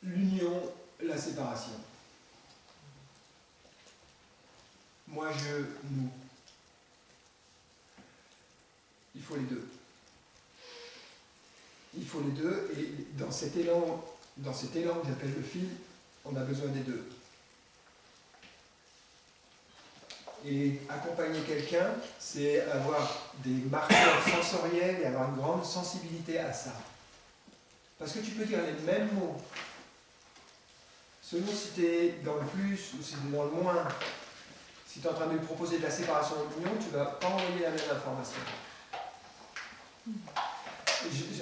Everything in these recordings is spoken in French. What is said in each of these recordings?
l'union, la séparation. Moi, je, nous. Il faut les deux. Il faut les deux, et dans cet élan que j'appelle le fil, on a besoin des deux. Et accompagner quelqu'un, c'est avoir des marqueurs sensoriels et avoir une grande sensibilité à ça. Parce que tu peux dire les mêmes mots. Selon si tu es dans le plus ou si tu es dans le moins. Si tu es en train de lui proposer de la séparation de l'union, tu ne vas pas envoyer la même information.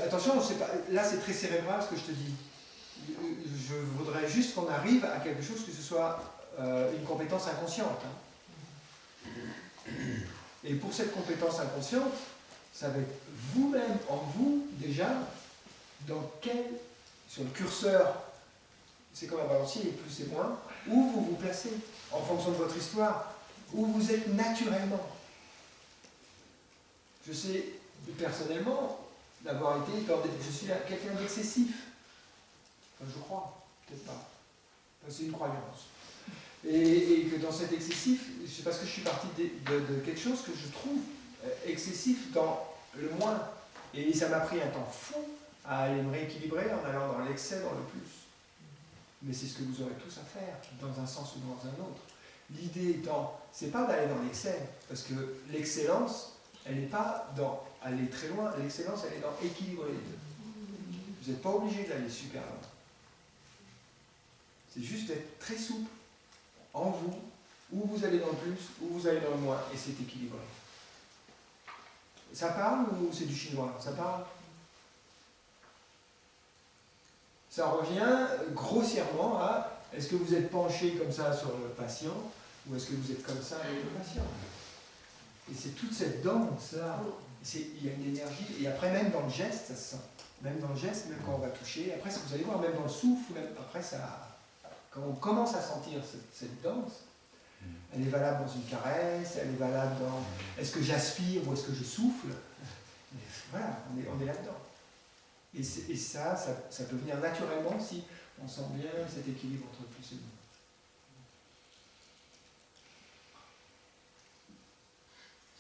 Attention, là c'est très cérébral ce que je te dis. Je voudrais juste qu'on arrive à quelque chose que ce soit une compétence inconsciente. Et pour cette compétence inconsciente, ça va être vous-même, en vous, déjà, sur le curseur, c'est comme un balancier, plus et moins, où vous vous placez, en fonction de votre histoire, où vous êtes naturellement. Je sais, personnellement, d'avoir été, je suis quelqu'un d'excessif. Enfin, je crois, peut-être pas. Enfin, c'est une croyance. Et que dans cet excessif, c'est parce que je suis parti de quelque chose que je trouve excessif dans le moins. Et ça m'a pris un temps fou à aller me rééquilibrer en allant dans l'excès, dans le plus. Mais c'est ce que vous aurez tous à faire, dans un sens ou dans un autre. L'idée étant, c'est pas d'aller dans l'excès, parce que l'excellence, elle n'est pas dans aller très loin, l'excellence, elle est dans équilibrer les deux. Vous n'êtes pas obligé d'aller super loin. C'est juste d'être très souple en vous, où vous allez dans le plus, où vous allez dans le moins, et c'est équilibré. Ça parle ou c'est du chinois? Ça parle? Ça revient grossièrement à est-ce que vous êtes penché comme ça sur le patient ou est-ce que vous êtes comme ça avec le patient? Et c'est toute cette danse-là. Il y a une énergie, et après même dans le geste, ça se sent. Même dans le geste, même quand on va toucher, après vous allez voir, même dans le souffle, même, après ça, quand on commence à sentir cette danse, elle est valable dans une caresse, elle est valable dans est-ce que j'aspire ou est-ce que je souffle? Voilà, on est là-dedans. Et ça peut venir naturellement si on sent bien cet équilibre entre le plus et le moins.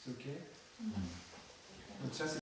C'est ok? Donc ça, c'est